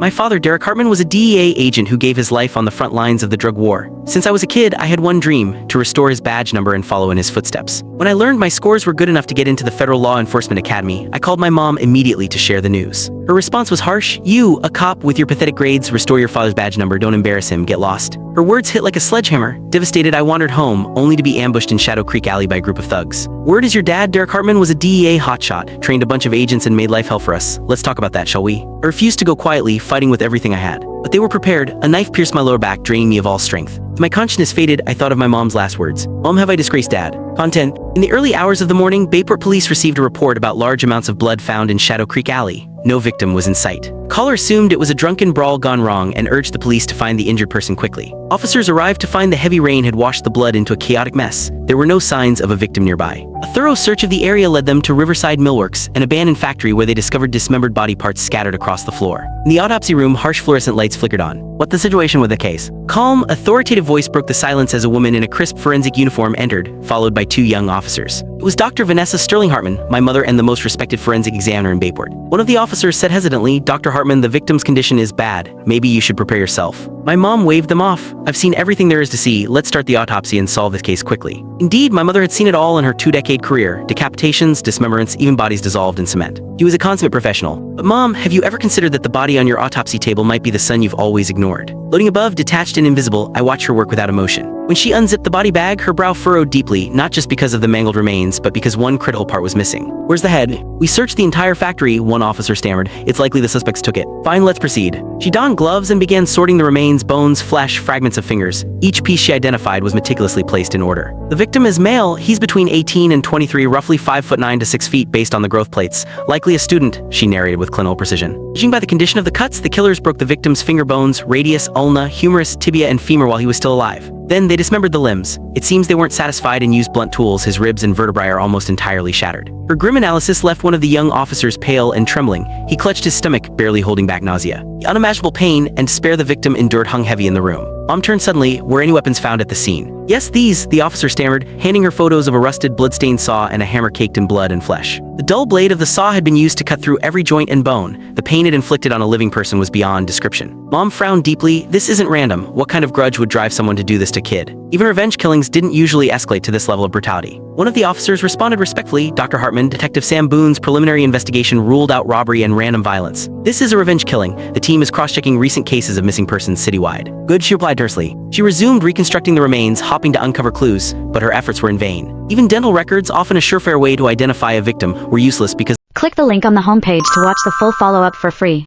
My father, Derek Hartman, was a DEA agent who gave his life on the front lines of the drug war. Since I was a kid, I had one dream: to restore his badge number and follow in his footsteps. When I learned my scores were good enough to get into the Federal Law Enforcement Academy, I called my mom immediately to share the news. Her response was harsh: "You, a cop with your pathetic grades, restore your father's badge number, don't embarrass him, get lost." Her words hit like a sledgehammer. Devastated, I wandered home, only to be ambushed in Shadow Creek Alley by a group of thugs. Word is your dad, Derek Hartman, was a DEA hotshot, trained a bunch of agents and made life hell for us. Let's talk about that, shall we? I refused to go quietly, fighting with everything I had. But they were prepared. A knife pierced my lower back, draining me of all strength. As my consciousness faded, I thought of my mom's last words. "Mom, have I disgraced Dad?" Content: in the early hours of the morning, Bayport police received a report about large amounts of blood found in Shadow Creek Alley. No victim was in sight. Caller assumed it was a drunken brawl gone wrong and urged the police to find the injured person quickly. Officers arrived to find the heavy rain had washed the blood into a chaotic mess. There were no signs of a victim nearby. A thorough search of the area led them to Riverside Millworks, an abandoned factory where they discovered dismembered body parts scattered across the floor. In the autopsy room, harsh fluorescent lights flickered on. What's the situation with the case? Calm, authoritative voice broke the silence as a woman in a crisp forensic uniform entered, followed by two young officers. It was Dr. Vanessa Sterling Hartman, my mother and the most respected forensic examiner in Bayport. One of the officers said hesitantly, "Dr. Hartman, the victim's condition is bad. Maybe you should prepare yourself." My mom waved them off. "I've seen everything there is to see. Let's start the autopsy and solve this case quickly." Indeed, my mother had seen it all in her two-decade career: decapitations, dismemberments, even bodies dissolved in cement. She was a consummate professional. But Mom, have you ever considered that the body on your autopsy table might be the son you've always ignored? Loading above, detached and invisible, I watched her work without emotion. When she unzipped the body bag, her brow furrowed deeply, not just because of the mangled remains, but because one critical part was missing. "Where's the head?" "We searched the entire factory," one officer stammered. "It's likely the suspects took it." "Fine, let's proceed." She donned gloves and began sorting the remains: bones, flesh, fragments of fingers. Each piece she identified was meticulously placed in order. The victim is male. He's between 18 and 23, roughly 5'9" to 6 feet based on the growth plates. "Likely a student," she narrated with clinical precision. Judging by the condition of the cuts, the killers broke the victim's finger bones, radius, ulna, humerus, tibia, and femur while he was still alive. Then they dismembered the limbs. It seems they weren't satisfied and used blunt tools. His ribs and vertebrae are almost entirely shattered. Her grim analysis left one of the young officers pale and trembling. He clutched his stomach, barely holding back nausea. The unimaginable pain and despair the victim endured hung heavy in the room. Mom turned suddenly. "Were any weapons found at the scene?" "Yes, these," the officer stammered, handing her photos of a rusted, blood-stained saw and a hammer caked in blood and flesh. The dull blade of the saw had been used to cut through every joint and bone. The pain it inflicted on a living person was beyond description. Mom frowned deeply. "This isn't random. What kind of grudge would drive someone to do this to kid?" Even revenge killings didn't usually escalate to this level of brutality. One of the officers responded respectfully. "Dr. Hartman, Detective Sam Boone's preliminary investigation ruled out robbery and random violence. This is a revenge killing. The team is cross-checking recent cases of missing persons citywide." "Good," she replied tersely. She resumed reconstructing the remains, hopping to uncover clues, but her efforts were in vain. Even dental records, often a surefire way to identify a victim, were useless because Click the link on the homepage to watch the full follow-up for free.